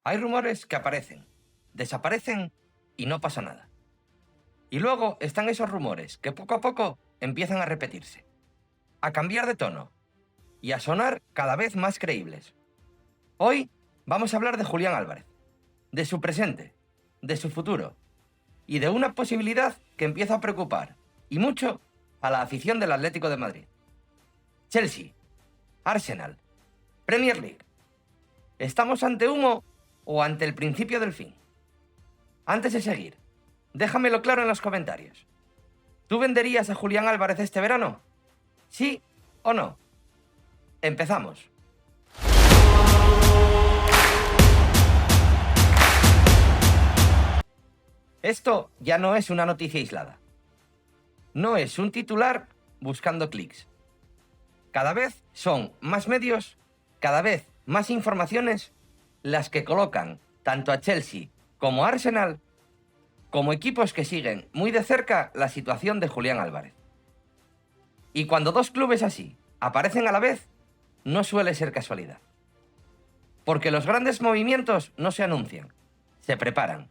Hay rumores que aparecen, desaparecen y no pasa nada. Y luego están esos rumores que poco a poco empiezan a repetirse, a cambiar de tono y a sonar cada vez más creíbles. Hoy vamos a hablar de Julián Álvarez, de su presente, de su futuro y de una posibilidad que empieza a preocupar, y mucho, a la afición del Atlético de Madrid. Chelsea, Arsenal, Premier League. ¿Estamos ante humo o ante el principio del fin? Antes de seguir, déjamelo claro en los comentarios. ¿Tú venderías a Julián Álvarez este verano? ¿Sí o no? Empezamos. Esto ya no es una noticia aislada. No es un titular buscando clics. Cada vez son más medios, cada vez más informaciones, las que colocan tanto a Chelsea como a Arsenal como equipos que siguen muy de cerca la situación de Julián Álvarez. Y cuando dos clubes así aparecen a la vez, no suele ser casualidad. Porque los grandes movimientos no se anuncian, se preparan.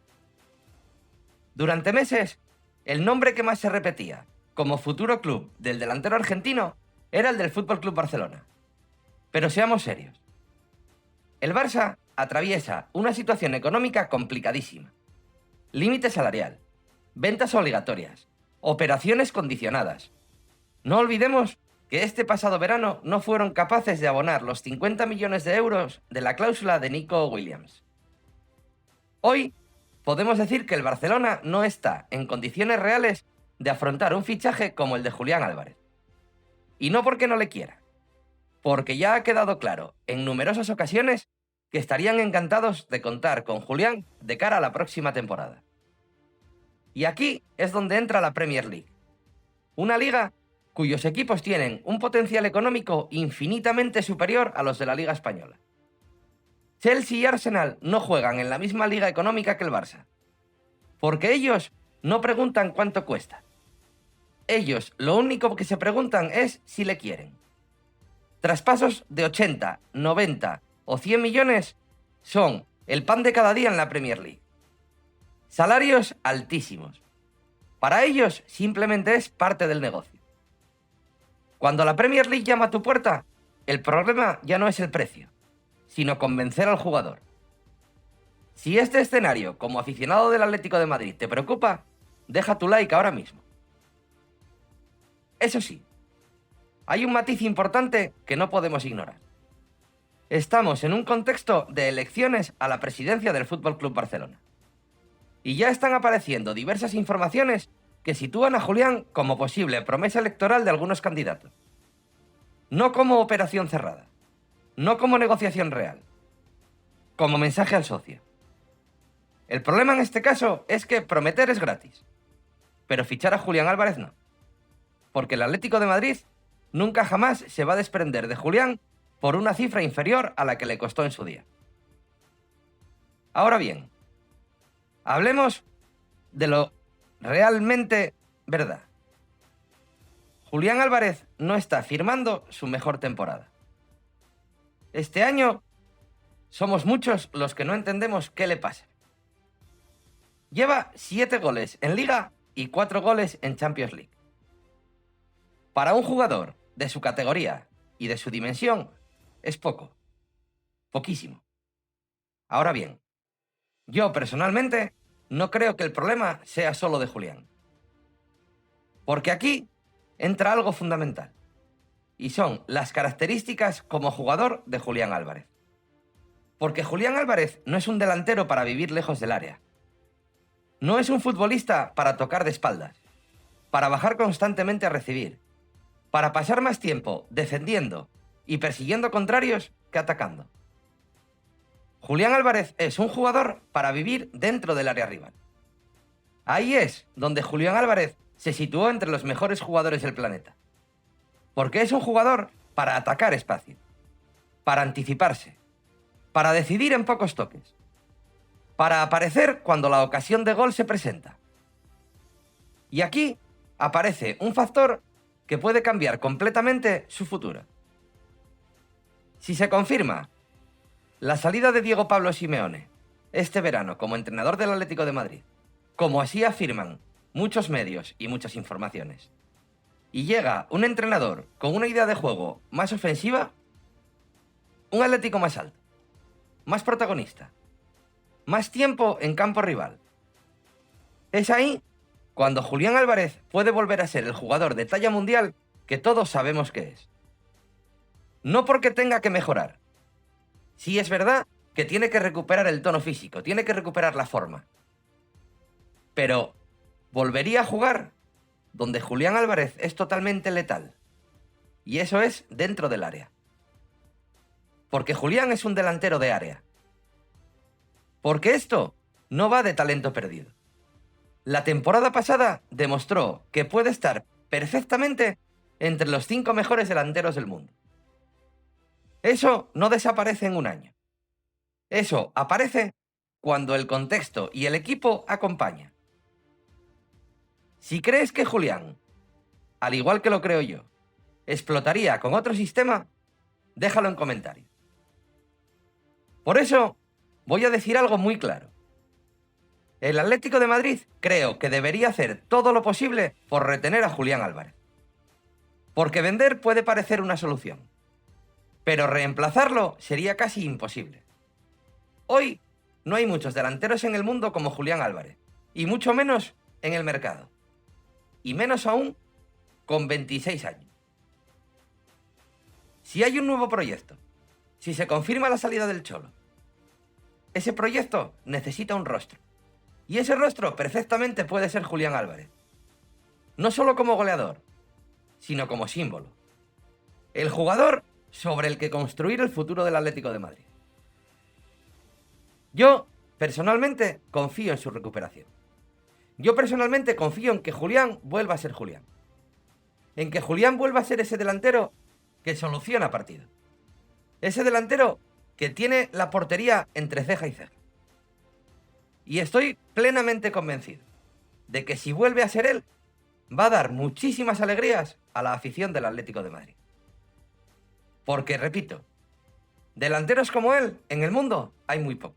Durante meses, el nombre que más se repetía como futuro club del delantero argentino era el del FC Barcelona. Pero seamos serios. El Barça atraviesa una situación económica complicadísima. Límite salarial, ventas obligatorias, operaciones condicionadas. No olvidemos que este pasado verano no fueron capaces de abonar los 50 millones de euros de la cláusula de Nico Williams. Hoy podemos decir que el Barcelona no está en condiciones reales de afrontar un fichaje como el de Julián Álvarez. Y no porque no le quiera, porque ya ha quedado claro en numerosas ocasiones que estarían encantados de contar con Julián de cara a la próxima temporada. Y aquí es donde entra la Premier League, una liga cuyos equipos tienen un potencial económico infinitamente superior a los de la Liga Española. Chelsea y Arsenal no juegan en la misma liga económica que el Barça, porque ellos no preguntan cuánto cuesta. Ellos lo único que se preguntan es si le quieren. Traspasos de 80, 90 o 100 millones son el pan de cada día en la Premier League. Salarios altísimos. Para ellos simplemente es parte del negocio. Cuando la Premier League llama a tu puerta, el problema ya no es el precio, sino convencer al jugador. Si este escenario, como aficionado del Atlético de Madrid, te preocupa, deja tu like ahora mismo. Eso sí, hay un matiz importante que no podemos ignorar. Estamos en un contexto de elecciones a la presidencia del FC Barcelona. Y ya están apareciendo diversas informaciones que sitúan a Julián como posible promesa electoral de algunos candidatos. No como operación cerrada, no como negociación real, como mensaje al socio. El problema en este caso es que prometer es gratis, pero fichar a Julián Álvarez no. Porque el Atlético de Madrid nunca jamás se va a desprender de Julián por una cifra inferior a la que le costó en su día. Ahora bien, hablemos de lo realmente verdad. Julián Álvarez no está firmando su mejor temporada. Este año somos muchos los que no entendemos qué le pasa. Lleva 7 goles en Liga y 4 goles en Champions League. Para un jugador de su categoría y de su dimensión, es poco. Poquísimo. Ahora bien, yo personalmente no creo que el problema sea solo de Julián. Porque aquí entra algo fundamental. Y son las características como jugador de Julián Álvarez. Porque Julián Álvarez no es un delantero para vivir lejos del área. No es un futbolista para tocar de espaldas, para bajar constantemente a recibir, para pasar más tiempo defendiendo y persiguiendo contrarios que atacando. Julián Álvarez es un jugador para vivir dentro del área rival. Ahí es donde Julián Álvarez se situó entre los mejores jugadores del planeta. Porque es un jugador para atacar espacio, para anticiparse, para decidir en pocos toques, para aparecer cuando la ocasión de gol se presenta. Y aquí aparece un factor que puede cambiar completamente su futuro. Si se confirma la salida de Diego Pablo Simeone este verano como entrenador del Atlético de Madrid, como así afirman muchos medios y muchas informaciones, y llega un entrenador con una idea de juego más ofensiva, un Atlético más alto, más protagonista, más tiempo en campo rival. Es ahí cuando Julián Álvarez puede volver a ser el jugador de talla mundial que todos sabemos que es. No porque tenga que mejorar. Sí es verdad que tiene que recuperar el tono físico, tiene que recuperar la forma. Pero volvería a jugar donde Julián Álvarez es totalmente letal. Y eso es dentro del área. Porque Julián es un delantero de área. Porque esto no va de talento perdido. La temporada pasada demostró que puede estar perfectamente entre los 5 mejores delanteros del mundo. Eso no desaparece en un año. Eso aparece cuando el contexto y el equipo acompañan. Si crees que Julián, al igual que lo creo yo, explotaría con otro sistema, déjalo en comentarios. Por eso voy a decir algo muy claro. El Atlético de Madrid creo que debería hacer todo lo posible por retener a Julián Álvarez. Porque vender puede parecer una solución, pero reemplazarlo sería casi imposible. Hoy no hay muchos delanteros en el mundo como Julián Álvarez, y mucho menos en el mercado. Y menos aún con 26 años. Si hay un nuevo proyecto, si se confirma la salida del Cholo, ese proyecto necesita un rostro. Y ese rostro perfectamente puede ser Julián Álvarez. No solo como goleador, sino como símbolo. El jugador sobre el que construir el futuro del Atlético de Madrid. Yo, personalmente, confío en su recuperación. Yo personalmente confío en que Julián vuelva a ser Julián. En que Julián vuelva a ser ese delantero que soluciona partido. Ese delantero que tiene la portería entre ceja y ceja. Y estoy plenamente convencido de que si vuelve a ser él, va a dar muchísimas alegrías a la afición del Atlético de Madrid. Porque, repito, delanteros como él en el mundo hay muy poco.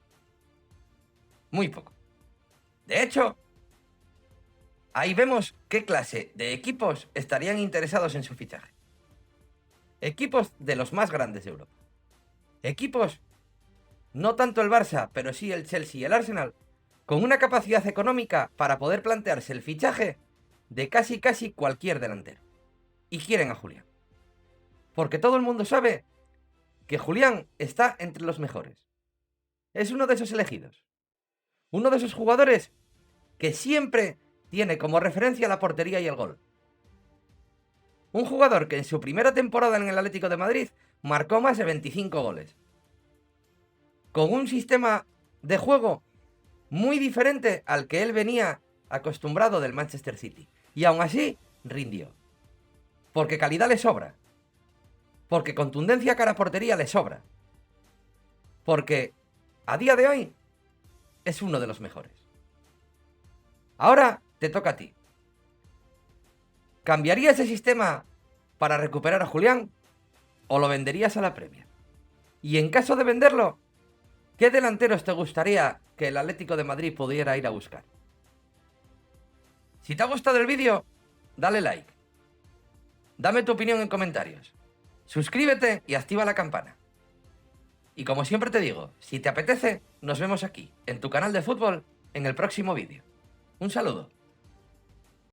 Muy poco. De hecho, ahí vemos qué clase de equipos estarían interesados en su fichaje. Equipos de los más grandes de Europa. Equipos, no tanto el Barça, pero sí el Chelsea y el Arsenal, con una capacidad económica para poder plantearse el fichaje de casi cualquier delantero. Y quieren a Julián. Porque todo el mundo sabe que Julián está entre los mejores. Es uno de esos elegidos. Uno de esos jugadores que siempre tiene como referencia la portería y el gol. Un jugador que en su primera temporada en el Atlético de Madrid marcó más de 25 goles. Con un sistema de juego muy diferente al que él venía acostumbrado del Manchester City. Y aún así, rindió. Porque calidad le sobra. Porque contundencia cara a portería le sobra. Porque a día de hoy es uno de los mejores. Ahora te toca a ti. ¿Cambiarías ese sistema para recuperar a Julián o lo venderías a la Premier? Y en caso de venderlo, ¿qué delanteros te gustaría que el Atlético de Madrid pudiera ir a buscar? Si te ha gustado el vídeo, dale like. Dame tu opinión en comentarios. Suscríbete y activa la campana. Y como siempre te digo, si te apetece, nos vemos aquí, en tu canal de fútbol, en el próximo vídeo. Un saludo.